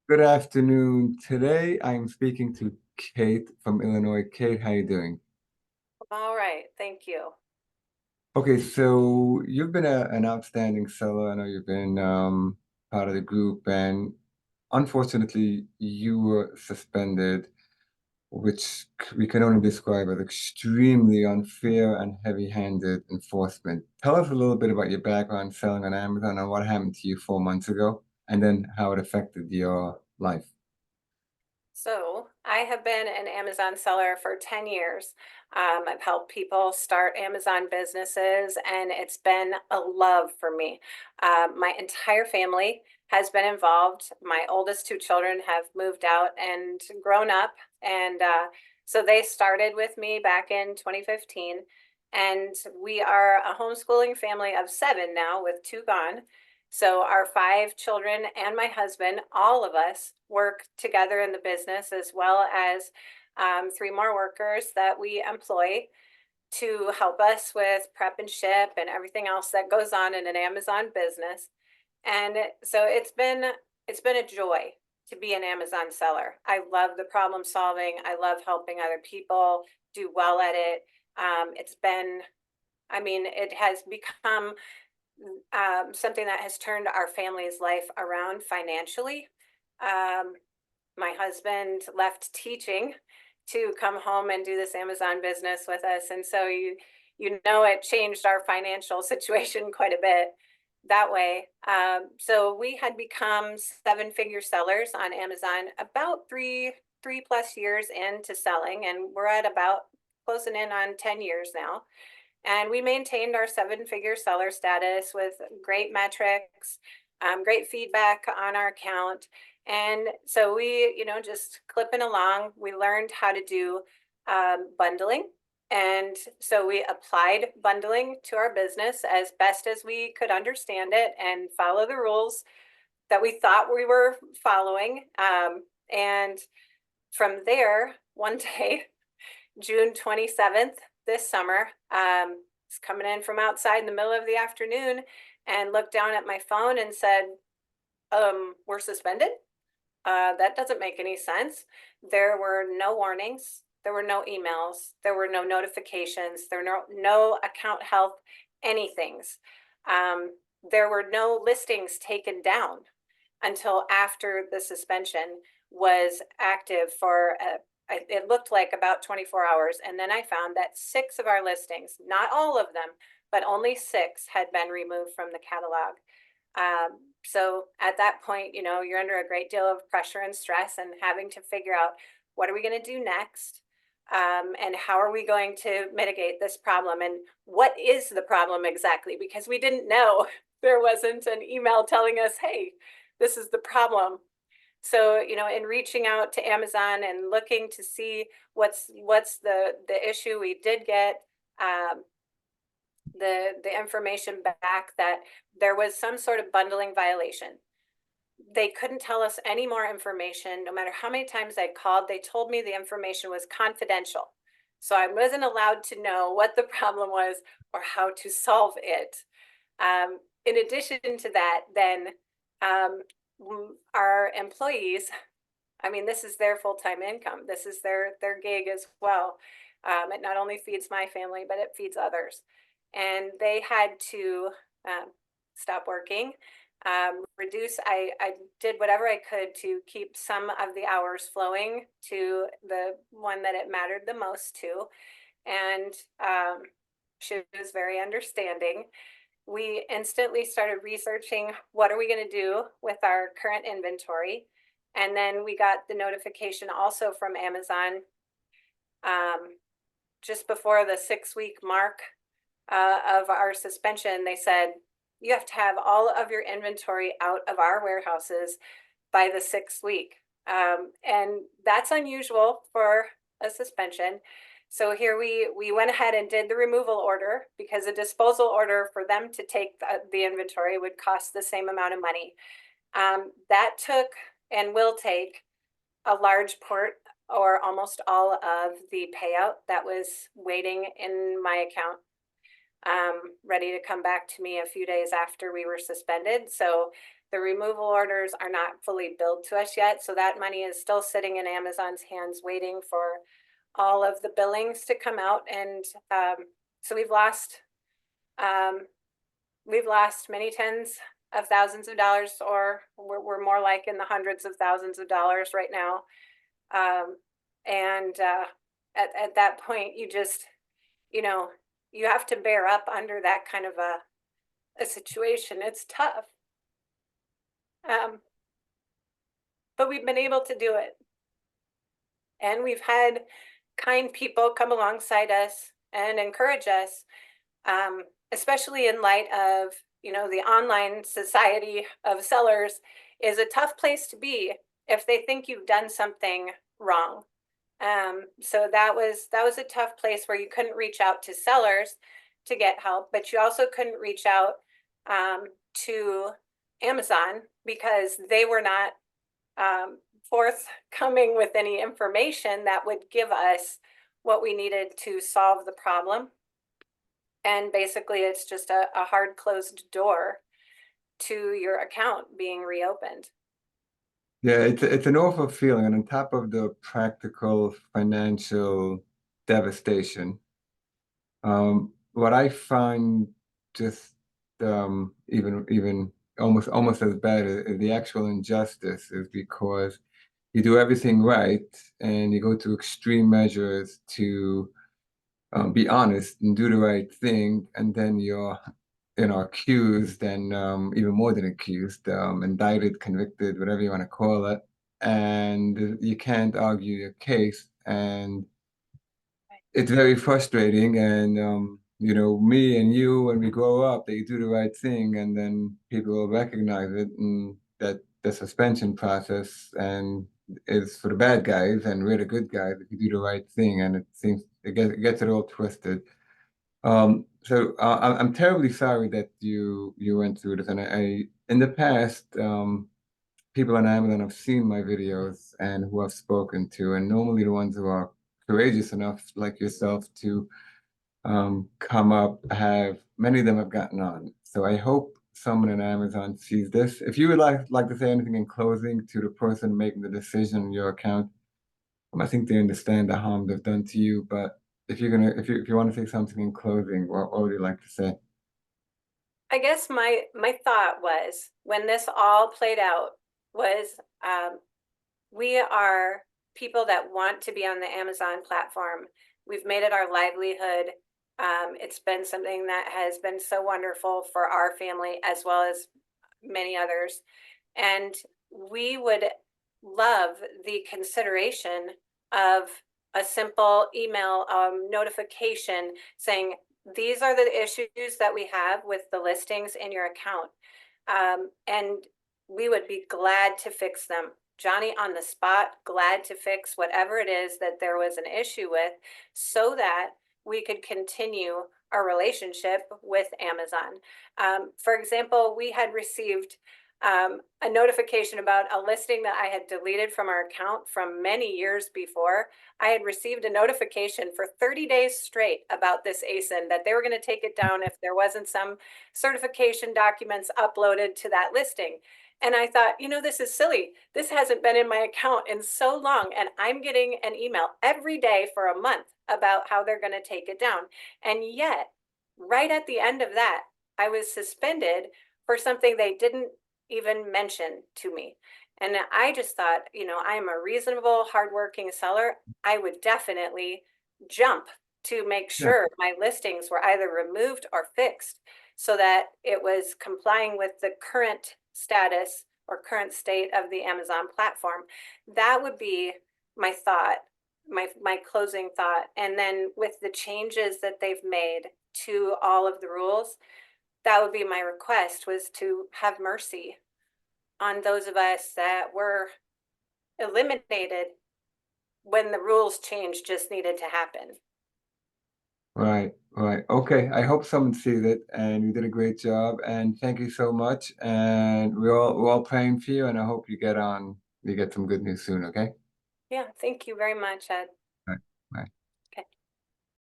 Good afternoon. Today I'm speaking to Kate from Illinois. Kate, how you doing? All right, thank you. Okay, so you've been an outstanding seller. I know you've been part of the group, and unfortunately, you were suspended, which we can only describe as extremely unfair and heavy-handed enforcement. Tell us a little bit about your background selling on Amazon and what happened to you 4 months ago, and then how it affected your life. So, I have been an Amazon seller for 10 years. I've helped people start Amazon businesses, and it's been a love for me. My entire family has been involved. My oldest two children have moved out and grown up, and so they started with me back in 2015. And we are a homeschooling family of seven now, with two gone. So our five children and my husband, all of us work together in the business, as well as three more workers that we employ to help us with prep and ship and everything else that goes on in an Amazon business. And so it's been a joy to be an Amazon seller. I love the problem solving. I love helping other people do well at it. It's been, I mean, it has become something that has turned our family's life around financially. Um, my husband left teaching to come home and do this Amazon business with us, and so you know it changed our financial situation quite a bit that way. So we had become seven-figure sellers on Amazon about three plus years into selling, and we're at about closing in on 10 years now. And we maintained our seven-figure seller status with great metrics, great feedback on our account. And so we, just clipping along, we learned how to do bundling. And so we applied bundling to our business as best as we could understand it and follow the rules that we thought we were following. And from there, one day, June 27th this summer. Was coming in from outside in the middle of the afternoon and looked down at my phone and said, we're suspended. That doesn't make any sense. There were no warnings. There were no emails. There were no notifications. There were no account health, anythings. Um, there were no listings taken down until after the suspension was active for it looked like about 24 hours. And then I found that six of our listings, not all of them, but only six had been removed from the catalog. So at that point, you're under a great deal of pressure and stress and having to figure out what are we going to do next? And how are we going to mitigate this problem? And what is the problem exactly? Because we didn't know. There wasn't an email telling us, hey, this is the problem. So, in reaching out to Amazon and looking to see what's the issue, we did get um, the information back that there was some sort of bundling violation. They couldn't tell us any more information. No matter how many times I called, they told me the information was confidential. So I wasn't allowed to know what the problem was or how to solve it. In addition to that, then um, our employees, I mean, this is their full-time income. This is their gig as well. It not only feeds my family, but it feeds others. And they had to stop working, reduce. I did whatever I could to keep some of the hours flowing to the one that it mattered the most to. And she was very understanding. We instantly started researching what are we going to do with our current inventory. And then we got the notification also from Amazon um, just before the 6 week mark of our suspension. They said, you have to have all of your inventory out of our warehouses by the 6th week. And that's unusual for a suspension. So here we went ahead and did the removal order because a disposal order for them to take the inventory would cost the same amount of money. That took and will take a large part or almost all of the payout that was waiting in my account, ready to come back to me a few days after we were suspended. So The removal orders are not fully billed to us yet, so that money is still sitting in Amazon's hands waiting for all of the billings to come out. And so um, we've lost many tens of thousands of dollars, or we're more like in the hundreds of thousands of dollars right now. And at that point, you know, you have to bear up under that kind of a situation. It's tough. Um, but we've been able to do it. And we've had kind people come alongside us and encourage us, especially in light of, the online society of sellers is a tough place to be if they think you've done something wrong. So that was a tough place where you couldn't reach out to sellers to get help, but you also couldn't reach out to Amazon because they were not forthcoming with any information that would give us what we needed to solve the problem. And basically, it's just a hard closed door to your account being reopened. Yeah, it's an awful feeling, and on top of the practical financial devastation, what I find just even almost as bad as the actual injustice is because you do everything right and you go to extreme measures to be honest and do the right thing, and then you're accused and even more than accused, indicted, convicted, whatever you want to call it, and you can't argue your case, and it's very frustrating. And me and you, when we grow up, they do the right thing, and then people will recognize it, and that the suspension process and is for the bad guys, and we're the good guys if you do the right thing, and it gets it all twisted. I'm terribly sorry that you went through this, and I in the past, people on Amazon have seen my videos and who I've spoken to, and normally the ones who are courageous enough, like yourself, to come up, have many of them have gotten on. So I hope someone in Amazon sees this. If you would like to say anything in closing to the person making the decision on your account, I think they understand the harm they've done to you, but if you want to say something in closing, what would you like to say? I guess my thought was when this all played out was we are people that want to be on the Amazon platform. We've made it our livelihood. It's been something that has been so wonderful for our family as well as many others. And we would love the consideration of a simple email notification saying, these are the issues that we have with the listings in your account. And we would be glad to fix them. Johnny on the spot, glad to fix whatever it is that there was an issue with so that we could continue our relationship with Amazon. For example, we had received a notification about a listing that I had deleted from our account from many years before. I had received a notification for 30 days straight about this ASIN that they were going to take it down if there wasn't some certification documents uploaded to that listing. And I thought, this is silly. This hasn't been in my account in so long. And I'm getting an email every day for a month about how they're going to take it down. And yet, right at the end of that, I was suspended for something they didn't even mention to me. And I just thought, I'm a reasonable, hardworking seller. I would definitely jump to make Yeah. sure my listings were either removed or fixed so that it was complying with the current status or current state of the Amazon platform. That would be my thought, my closing thought. And then with the changes that they've made to all of the rules, that would be my request, was to have mercy on those of us that were eliminated when the rules change just needed to happen. Right, right. Okay. I hope someone sees it, and you did a great job. And thank you so much. And we're all praying for you, and I hope you get some good news soon. Okay. Yeah, thank you very much, Ed. Right. Bye.